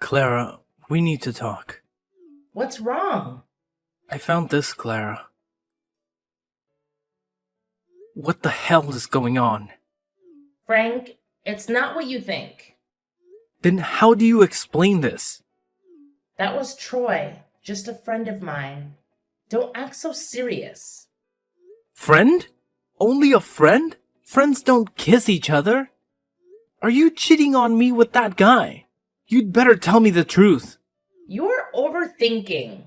Clara, we need to talk. What's wrong? I found this, Clara. What the hell is going on? Frank, it's not what you think. Then how do you explain this? That was Troy, just a friend of mine. Don't act so serious. Friend? Only a friend? Friends don't kiss each other. Are you cheating on me with that guy? You'd better tell me the truth. You're overthinking.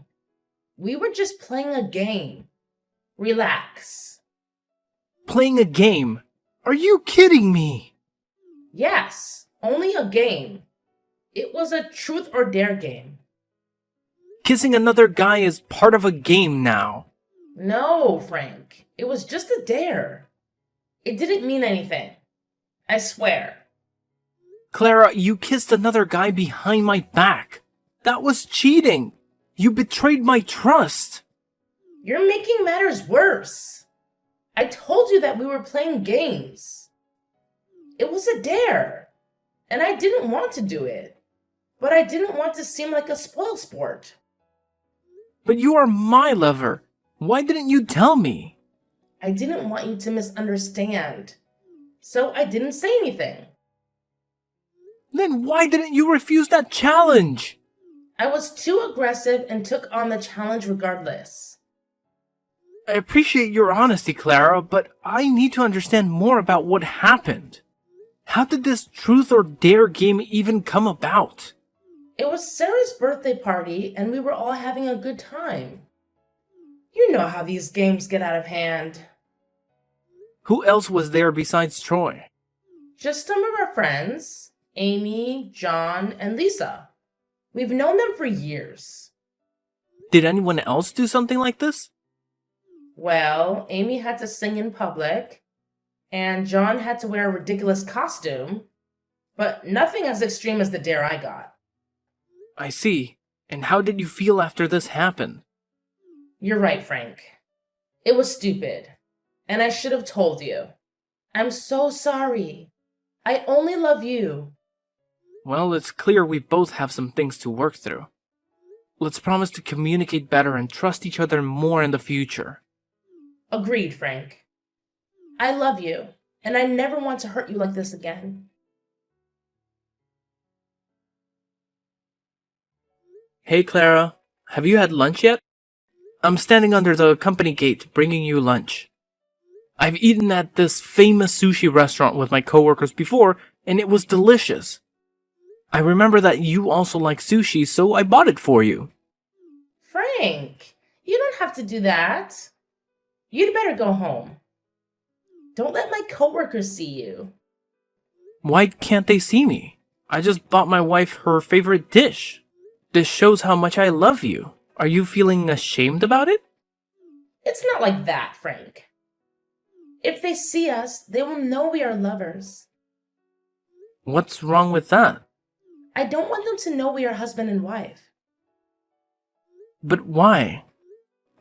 We were just playing a game. Relax. Playing a game? Are you kidding me? Yes, only a game. It was a truth or dare game. Kissing another guy is part of a game now. No, Frank. It was just a dare. It didn't mean anything. I swear. Clara, you kissed another guy behind my back. That was cheating. You betrayed my trust. You're making matters worse. I told you that we were playing games. It was a dare, and I didn't want to do it. But I didn't want to seem like a spoilsport. But you are my lover. Why didn't you tell me? I didn't want you to misunderstand. So I didn't say anything. Then why didn't you refuse that challenge? I was too aggressive and took on the challenge regardless. I appreciate your honesty, Clara, but I need to understand more about what happened. How did this truth or dare game even come about? It was Sarah's birthday party, and we were all having a good time. You know how these games get out of hand. Who else was there besides Troy? Just some of our friends, Amy, John, and Lisa. We've known them for years. Did anyone else do something like this? Well, Amy had to sing in public, and John had to wear a ridiculous costume, but nothing as extreme as the dare I got. I see. And how did you feel after this happened? You're right, Frank. It was stupid, and I should have told you. I'm so sorry. I only love you. Well, it's clear we both have some things to work through. Let's promise to communicate better and trust each other more in the future. Agreed, Frank. I love you, and I never want to hurt you like this again. Hey, Clara. Have you had lunch yet? I'm standing under the company gate bringing you lunch. I've eaten at this famous sushi restaurant with my coworkers before, and it was delicious. I remember that you also like sushi, so I bought it for you. Frank, you don't have to do that. You'd better go home. Don't let my coworkers see you. Why can't they see me? I just bought my wife her favorite dish. This shows how much I love you. Are you feeling ashamed about it? It's not like that, Frank. If they see us, they will know we are lovers. What's wrong with that? I don't want them to know we are husband and wife. But why?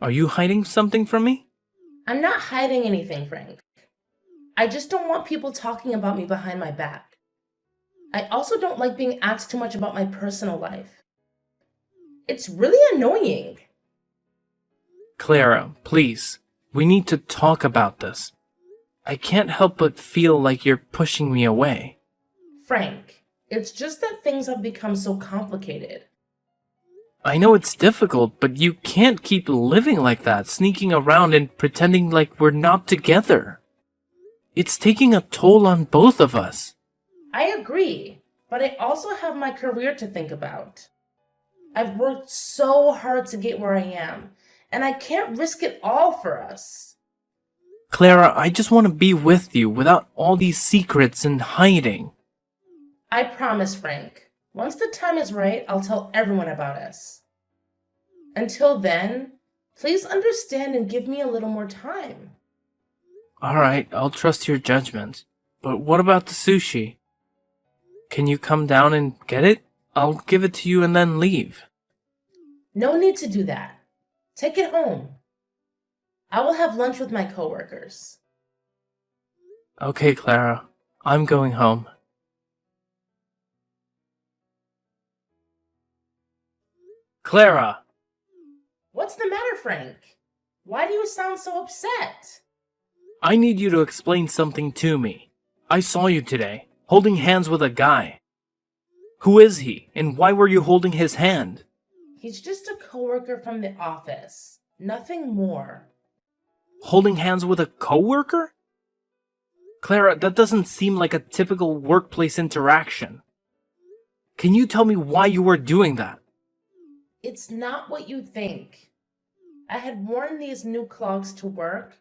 Are you hiding something from me? I'm not hiding anything, Frank. I just don't want people talking about me behind my back. I also don't like being asked too much about my personal life. It's really annoying. Clara, please. We need to talk about this. I can't help but feel like you're pushing me away. Frank, it's just that things have become so complicated. I know it's difficult, but you can't keep living like that, sneaking around and pretending like we're not together. It's taking a toll on both of us. I agree, but I also have my career to think about. I've worked so hard to get where I am, and I can't risk it all for us. Clara, I just want to be with you without all these secrets and hiding. I promise, Frank. Once the time is right, I'll tell everyone about us. Until then, please understand and give me a little more time. Alright, I'll trust your judgment. But what about the sushi? Can you come down and get it? I'll give it to you and then leave. No need to do that. Take it home. I will have lunch with my coworkers. Okay, Clara. I'm going home. Clara! What's the matter, Frank? Why do you sound so upset? I need you to explain something to me. I saw you today, holding hands with a guy. Who is he, and why were you holding his hand? He's just a coworker from the office. Nothing more. Holding hands with a coworker? Clara, that doesn't seem like a typical workplace interaction. Can you tell me why you were doing that? It's not what you think. I had worn these new clogs to work,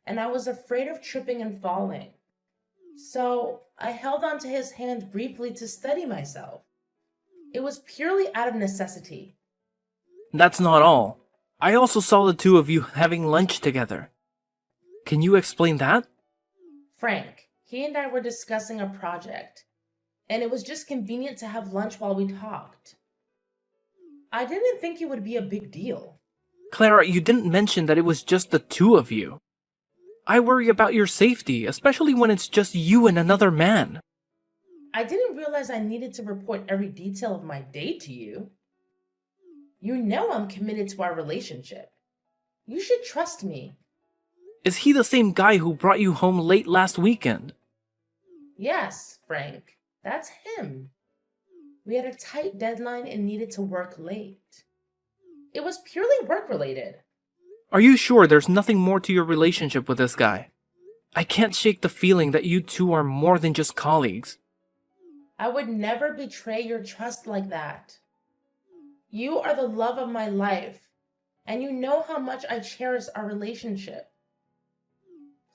and I was afraid of tripping and falling. So I held onto his hand briefly to steady myself. It was purely out of necessity. That's not all. I also saw the two of you having lunch together. Can you explain that? Frank, he and I were discussing a project, and it was just convenient to have lunch while we talked. I didn't think it would be a big deal. Clara, you didn't mention that it was just the two of you. I worry about your safety, especially when it's just you and another man. I didn't realize I needed to report every detail of my day to you. You know I'm committed to our relationship. You should trust me. Is he the same guy who brought you home late last weekend? Yes, Frank, that's him. We had a tight deadline and needed to work late. It was purely work-related. Are you sure there's nothing more to your relationship with this guy? I can't shake the feeling that you two are more than just colleagues. I would never betray your trust like that. You are the love of my life, and you know how much I cherish our relationship.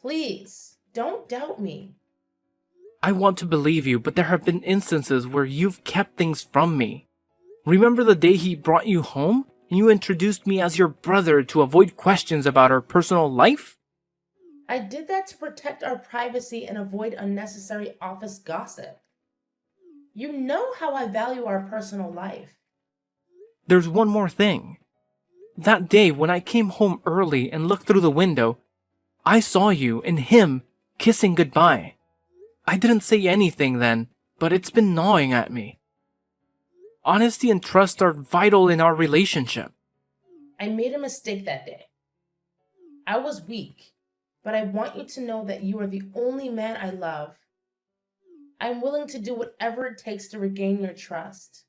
Please, don't doubt me. I want to believe you, but there have been instances where you've kept things from me. Remember the day he brought you home, and you introduced me as your brother to avoid questions about our personal life? I did that to protect our privacy and avoid unnecessary office gossip. You know how I value our personal life. There's one more thing. That day when I came home early and looked through the window, I saw you and him kissing goodbye. I didn't say anything then, but it's been gnawing at me. Honesty and trust are vital in our relationship. I made a mistake that day. I was weak, but I want you to know that you are the only man I love. I'm willing to do whatever it takes to regain your trust.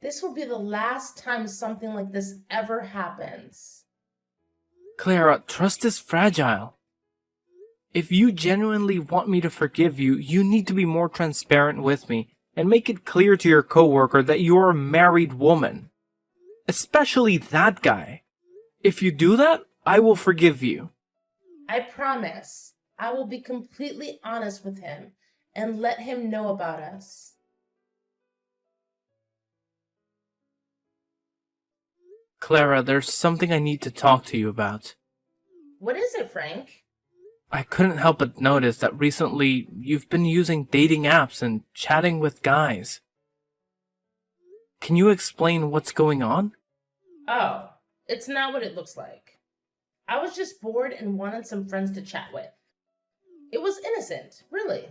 This will be the last time something like this ever happens. Clara, trust is fragile. If you genuinely want me to forgive you, you need to be more transparent with me and make it clear to your coworker that you're a married woman. Especially that guy. If you do that, I will forgive you. I promise I will be completely honest with him and let him know about us. Clara, there's something I need to talk to you about. What is it, Frank? I couldn't help but notice that recently you've been using dating apps and chatting with guys. Can you explain what's going on? Oh, it's not what it looks like. I was just bored and wanted some friends to chat with. It was innocent, really.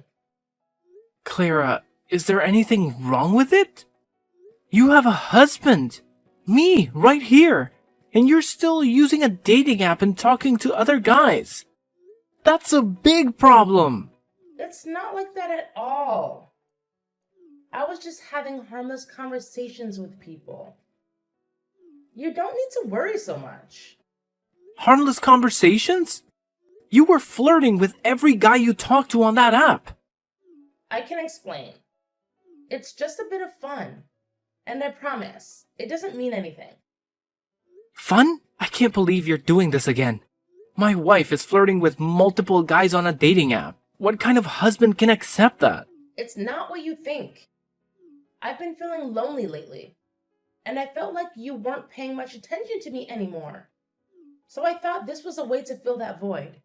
Clara, is there anything wrong with it? You have a husband. Me, right here. And you're still using a dating app and talking to other guys. That's a big problem. It's not like that at all. I was just having harmless conversations with people. You don't need to worry so much. Harmless conversations? You were flirting with every guy you talked to on that app. I can explain. It's just a bit of fun. And I promise, it doesn't mean anything. Fun? I can't believe you're doing this again. My wife is flirting with multiple guys on a dating app. What kind of husband can accept that? It's not what you think. I've been feeling lonely lately, and I felt like you weren't paying much attention to me anymore. So I thought this was a way to fill that void.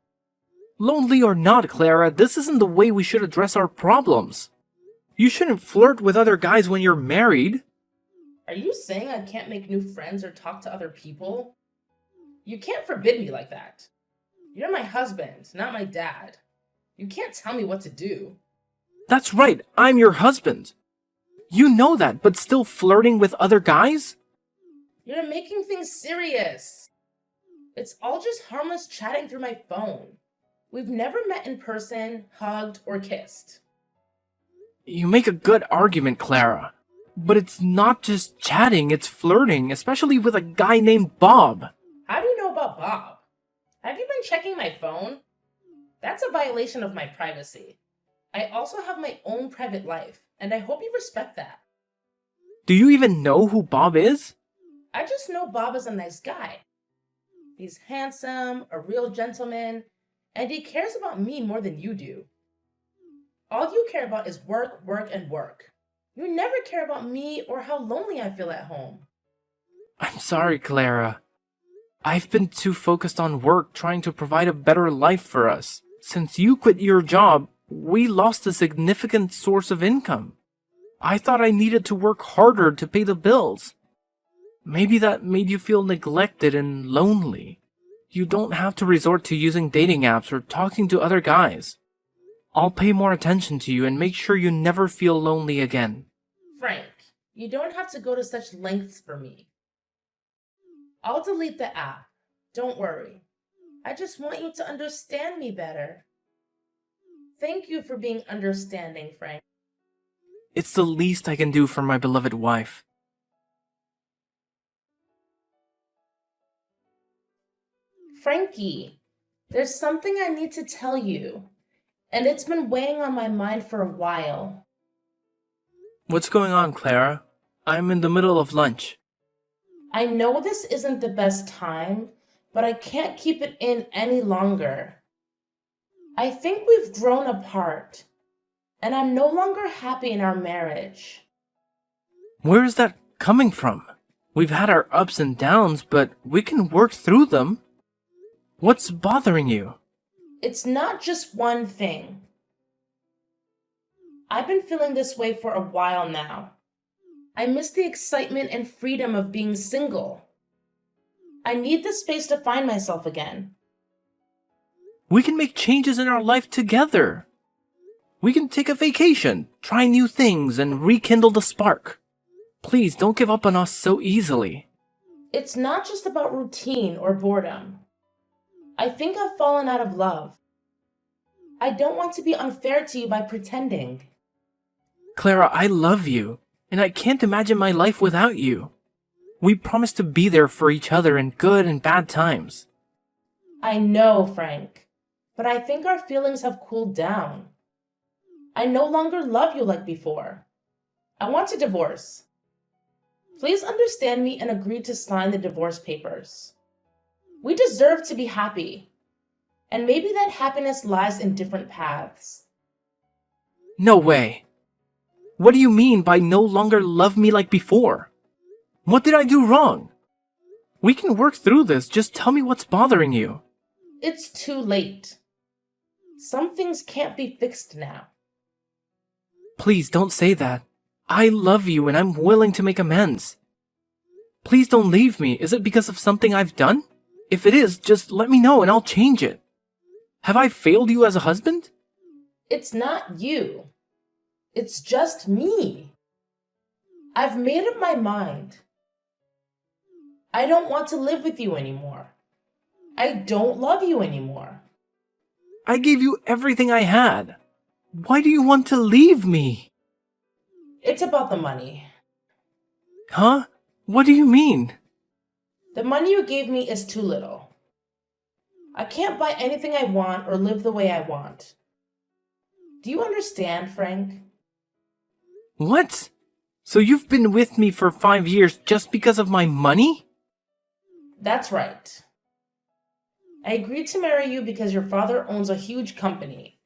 Lonely or not, Clara, this isn't the way we should address our problems. You shouldn't flirt with other guys when you're married. Are you saying I can't make new friends or talk to other people? You can't forbid me like that. You're my husband, not my dad. You can't tell me what to do. That's right, I'm your husband. You know that, but still flirting with other guys? You're making things serious. It's all just harmless chatting through my phone. We've never met in person, hugged, or kissed. You make a good argument, Clara. But it's not just chatting, it's flirting, especially with a guy named Bob. How do you know about Bob? Have you been checking my phone? That's a violation of my privacy. I also have my own private life, and I hope you respect that. Do you even know who Bob is? I just know Bob is a nice guy. He's handsome, a real gentleman, and he cares about me more than you do. All you care about is work, work, and work. You never care about me or how lonely I feel at home. I'm sorry, Clara. I've been too focused on work trying to provide a better life for us. Since you quit your job, we lost a significant source of income. I thought I needed to work harder to pay the bills. Maybe that made you feel neglected and lonely. You don't have to resort to using dating apps or talking to other guys. I'll pay more attention to you and make sure you never feel lonely again. Frank, you don't have to go to such lengths for me. I'll delete the app. Don't worry. I just want you to understand me better. Thank you for being understanding, Frank. It's the least I can do for my beloved wife. Frankie, there's something I need to tell you, and it's been weighing on my mind for a while. What's going on, Clara? I'm in the middle of lunch. I know this isn't the best time, but I can't keep it in any longer. I think we've grown apart, and I'm no longer happy in our marriage. Where is that coming from? We've had our ups and downs, but we can work through them. What's bothering you? It's not just one thing. I've been feeling this way for a while now. I miss the excitement and freedom of being single. I need the space to find myself again. We can make changes in our life together. We can take a vacation, try new things, and rekindle the spark. Please don't give up on us so easily. It's not just about routine or boredom. I think I've fallen out of love. I don't want to be unfair to you by pretending. Clara, I love you, and I can't imagine my life without you. We promised to be there for each other in good and bad times. I know, Frank, but I think our feelings have cooled down. I no longer love you like before. I want a divorce. Please understand me and agree to sign the divorce papers. We deserve to be happy, and maybe that happiness lies in different paths. No way. What do you mean by no longer love me like before? What did I do wrong? We can work through this, just tell me what's bothering you. It's too late. Some things can't be fixed now. Please don't say that. I love you and I'm willing to make amends. Please don't leave me. Is it because of something I've done? If it is, just let me know and I'll change it. Have I failed you as a husband? It's not you. It's just me. I've made up my mind. I don't want to live with you anymore. I don't love you anymore. I gave you everything I had. Why do you want to leave me? It's about the money. Huh? What do you mean? The money you gave me is too little. I can't buy anything I want or live the way I want. Do you understand, Frank? What? So you've been with me for 5 years just because of my money? That's right. I agreed to marry you because your father owns a huge company.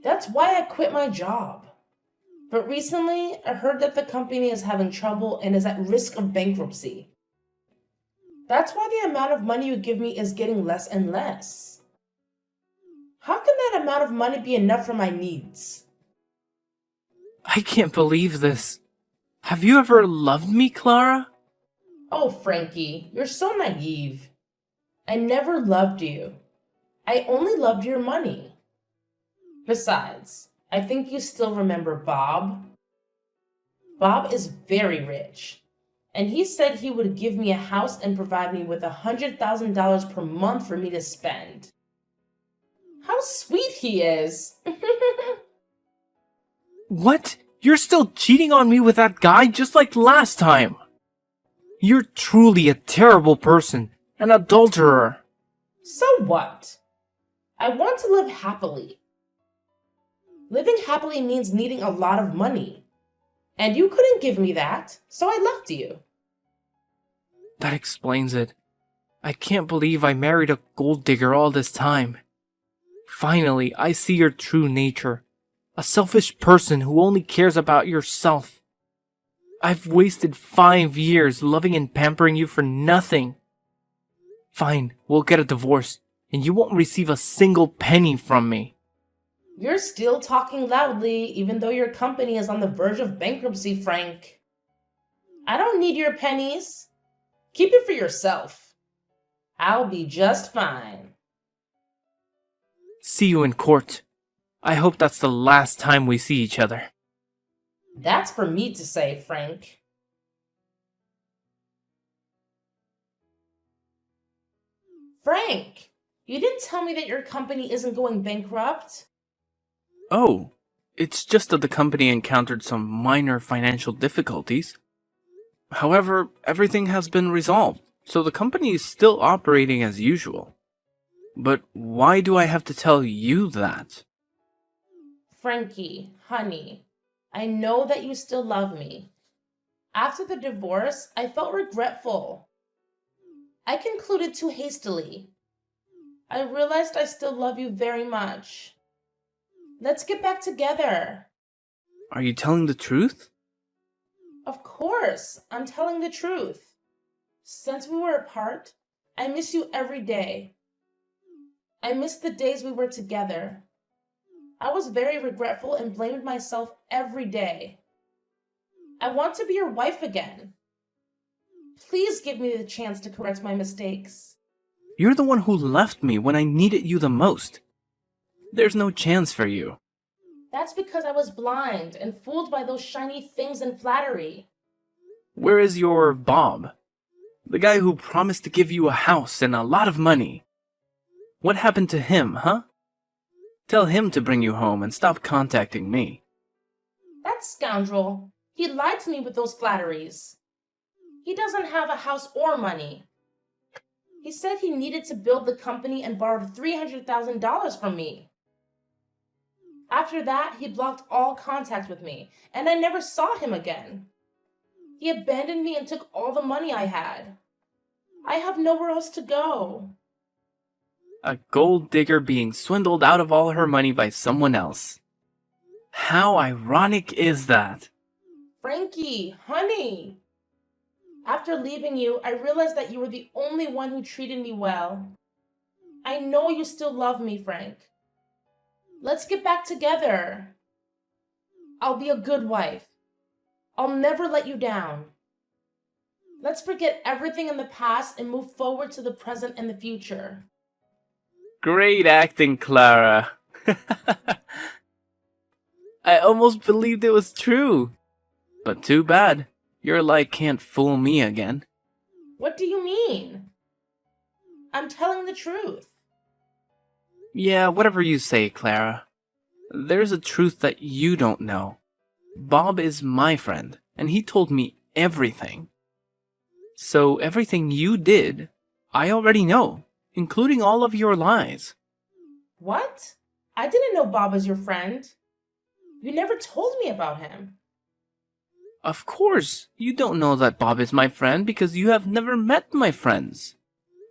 That's why I quit my job. But recently, I heard that the company is having trouble and is at risk of bankruptcy. That's why the amount of money you give me is getting less and less. How can that amount of money be enough for my needs? I can't believe this. Have you ever loved me, Clara? Oh, Frankie, you're so naive. I never loved you. I only loved your money. Besides, I think you still remember Bob. Bob is very rich, And he said he would give me a house and provide me with $100,000 per month for me to spend. How sweet he is! What? You're still cheating on me with that guy just like last time! You're truly a terrible person, an adulterer. So what? I want to live happily. Living happily means needing a lot of money. And you couldn't give me that, so I left you. That explains it. I can't believe I married a gold digger all this time. Finally, I see your true nature. A selfish person who only cares about yourself. I've wasted 5 years loving and pampering you for nothing. Fine, we'll get a divorce, and you won't receive a single penny from me. You're still talking loudly, even though your company is on the verge of bankruptcy, Frank. I don't need your pennies. Keep it for yourself. I'll be just fine. See you in court. I hope that's the last time we see each other. That's for me to say, Frank. Frank, you didn't tell me that your company isn't going bankrupt. Oh, it's just that the company encountered some minor financial difficulties. However, everything has been resolved, so the company is still operating as usual. But why do I have to tell you that? Frankie, honey, I know that you still love me. After the divorce, I felt regretful. I concluded too hastily. I realized I still love you very much. Let's get back together. Are you telling the truth? Of course, I'm telling the truth. Since we were apart, I miss you every day. I miss the days we were together. I was very regretful and blamed myself every day. I want to be your wife again. Please give me the chance to correct my mistakes. You're the one who left me when I needed you the most. There's no chance for you. That's because I was blind and fooled by those shiny things and flattery. Where is your Bob? The guy who promised to give you a house and a lot of money. What happened to him, huh? Tell him to bring you home and stop contacting me. That scoundrel, he lied to me with those flatteries. He doesn't have a house or money. He said he needed to build the company and borrowed $300,000 from me. After that, he blocked all contact with me, and I never saw him again. He abandoned me and took all the money I had. I have nowhere else to go. A gold digger being swindled out of all her money by someone else. How ironic is that? Frankie, honey. After leaving you, I realized that you were the only one who treated me well. I know you still love me, Frank. Let's get back together. I'll be a good wife. I'll never let you down. Let's forget everything in the past and move forward to the present and the future. Great acting, Clara. I almost believed it was true. But too bad. Your lie can't fool me again. What do you mean? I'm telling the truth. Yeah, whatever you say, Clara. There's a truth that you don't know. Bob is my friend, and he told me everything. So everything you did, I already know, including all of your lies. What? I didn't know Bob was your friend. You never told me about him. Of course, you don't know that Bob is my friend because you have never met my friends.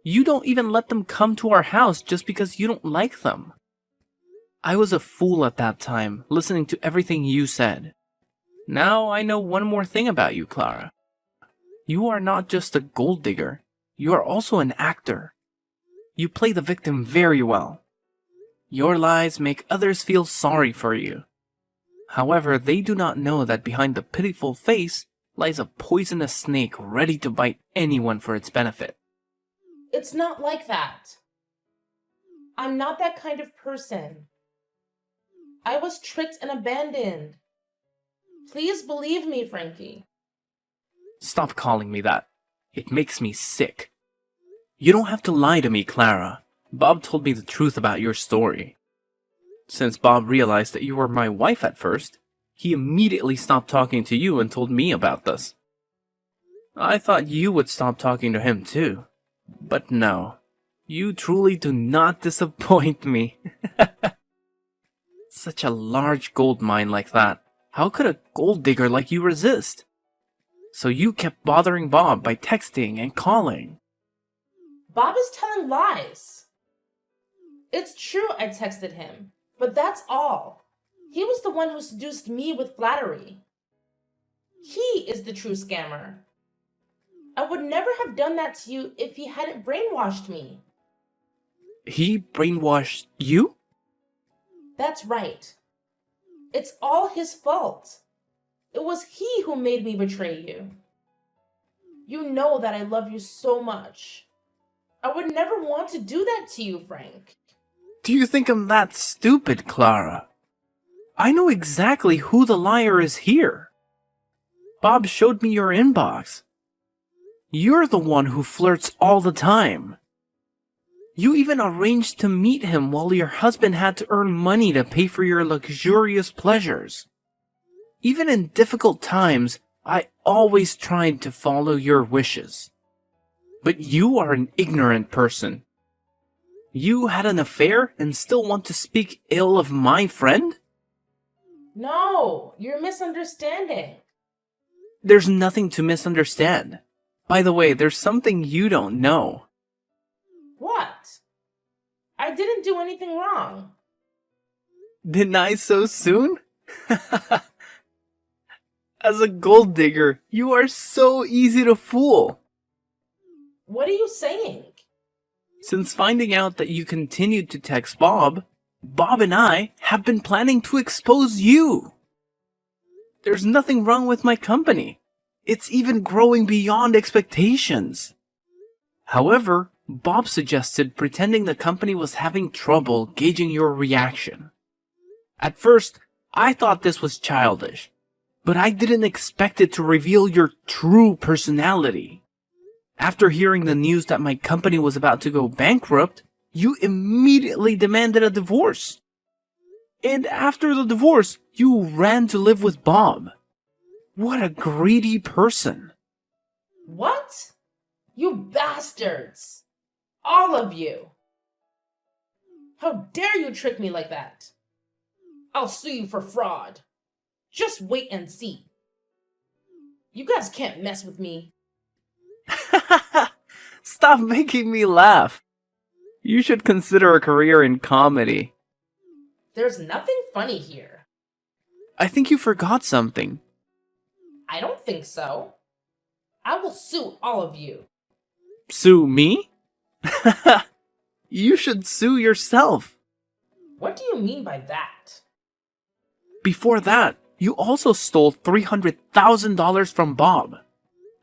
You don't even let them come to our house just because you don't like them. I was a fool at that time, listening to everything you said. Now I know one more thing about you, Clara. You are not just a gold digger, you are also an actor. You play the victim very well. Your lies make others feel sorry for you. However, they do not know that behind the pitiful face lies a poisonous snake ready to bite anyone for its benefit. It's not like that. I'm not that kind of person. I was tricked and abandoned. Please believe me, Frankie. Stop calling me that. It makes me sick. You don't have to lie to me, Clara. Bob told me the truth about your story. Since Bob realized that you were my wife at first, he immediately stopped talking to you and told me about this. I thought you would stop talking to him too. But no. You truly do not disappoint me. Such a large gold mine like that. How could a gold digger like you resist? So you kept bothering Bob by texting and calling. Bob is telling lies. It's true I texted him, but that's all. He was the one who seduced me with flattery. He is the true scammer. I would never have done that to you if he hadn't brainwashed me. He brainwashed you? That's right. It's all his fault. It was he who made me betray you. You know that I love you so much. I would never want to do that to you, Frank. Do you think I'm that stupid, Clara? I know exactly who the liar is here. Bob showed me your inbox. You're the one who flirts all the time. You even arranged to meet him while your husband had to earn money to pay for your luxurious pleasures. Even in difficult times, I always tried to follow your wishes. But you are an ignorant person. You had an affair and still want to speak ill of my friend? No, you're misunderstanding. There's nothing to misunderstand. By the way, there's something you don't know. What? I didn't do anything wrong. Didn't I so soon? As a gold digger, you are so easy to fool. What are you saying? Since finding out that you continued to text Bob, Bob and I have been planning to expose you. There's nothing wrong with my company. It's even growing beyond expectations. However, Bob suggested pretending the company was having trouble gauging your reaction. At first, I thought this was childish, but I didn't expect it to reveal your true personality. After hearing the news that my company was about to go bankrupt, you immediately demanded a divorce. And after the divorce, you ran to live with Bob. What a greedy person. What? You bastards! All of you! How dare you trick me like that? I'll sue you for fraud. Just wait and see. You guys can't mess with me. Stop making me laugh. You should consider a career in comedy. There's nothing funny here. I think you forgot something. I don't think so. I will sue all of you. Sue me? You should sue yourself. What do you mean by that? Before that, you also stole $300,000 from Bob.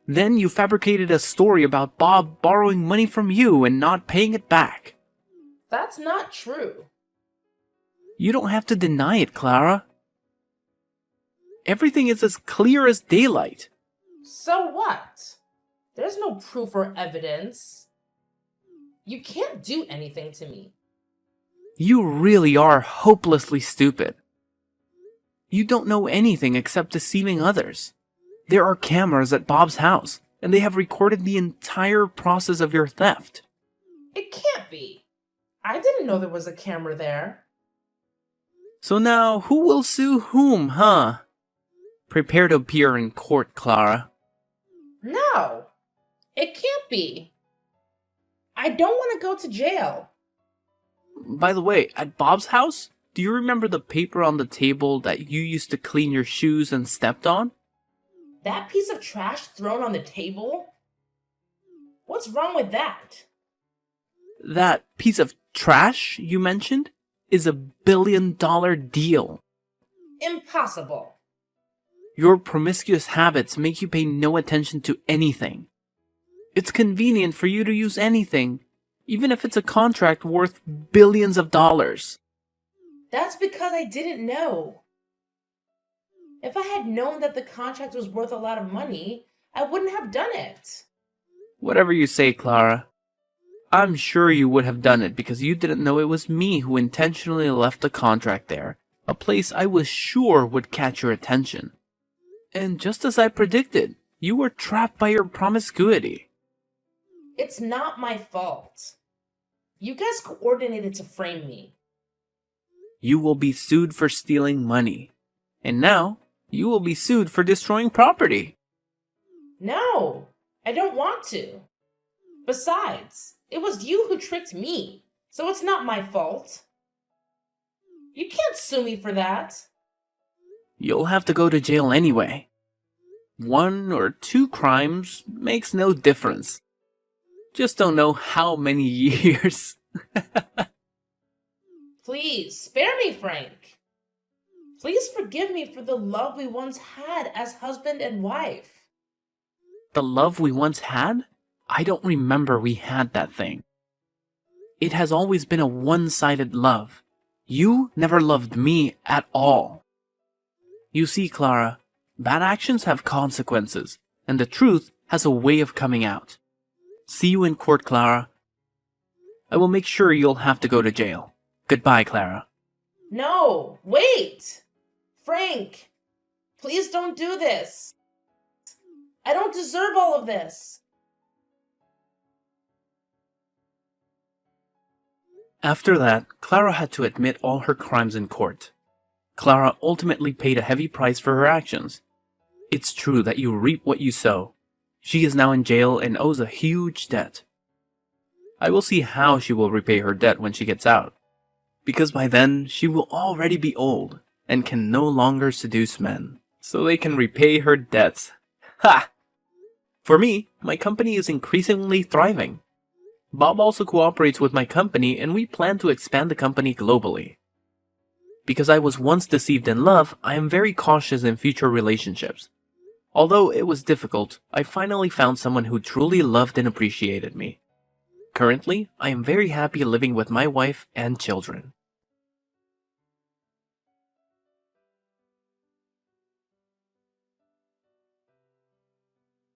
Then you fabricated a story about Bob borrowing money from you and not paying it back. That's not true. You don't have to deny it, Clara. Everything is as clear as daylight. So what? There's no proof or evidence. You can't do anything to me. You really are hopelessly stupid. You don't know anything except deceiving others. There are cameras at Bob's house, and they have recorded the entire process of your theft. It can't be. I didn't know there was a camera there. So now, who will sue whom, huh? Prepare to appear in court, Clara. No, it can't be. I don't want to go to jail. By the way, at Bob's house, do you remember the paper on the table that you used to clean your shoes and stepped on? That piece of trash thrown on the table? What's wrong with that? That piece of trash you mentioned is a $1 billion deal. Impossible. Your promiscuous habits make you pay no attention to anything. It's convenient for you to use anything, even if it's a contract worth billions of dollars. That's because I didn't know. If I had known that the contract was worth a lot of money, I wouldn't have done it. Whatever you say, Clara. I'm sure you would have done it because you didn't know it was me who intentionally left the contract there, a place I was sure would catch your attention. And just as I predicted, you were trapped by your promiscuity. It's not my fault. You guys coordinated to frame me. You will be sued for stealing money. And now, you will be sued for destroying property. No, I don't want to. Besides, it was you who tricked me, so it's not my fault. You can't sue me for that. You'll have to go to jail anyway. 1 or 2 crimes makes no difference. Just don't know how many years. Please, spare me, Frank. Please forgive me for the love we once had as husband and wife. The love we once had? I don't remember we had that thing. It has always been a one-sided love. You never loved me at all. You see, Clara, bad actions have consequences, and the truth has a way of coming out. See you in court, Clara. I will make sure you'll have to go to jail. Goodbye, Clara. No, wait! Frank, please don't do this. I don't deserve all of this. After that, Clara had to admit all her crimes in court. Clara ultimately paid a heavy price for her actions. It's true that you reap what you sow. She is now in jail and owes a huge debt. I will see how she will repay her debt when she gets out, because by then she will already be old and can no longer seduce men, so they can repay her debts. Ha! For me, my company is increasingly thriving. Bob also cooperates with my company and we plan to expand the company globally. Because I was once deceived in love, I am very cautious in future relationships. Although it was difficult, I finally found someone who truly loved and appreciated me. Currently, I am very happy living with my wife and children.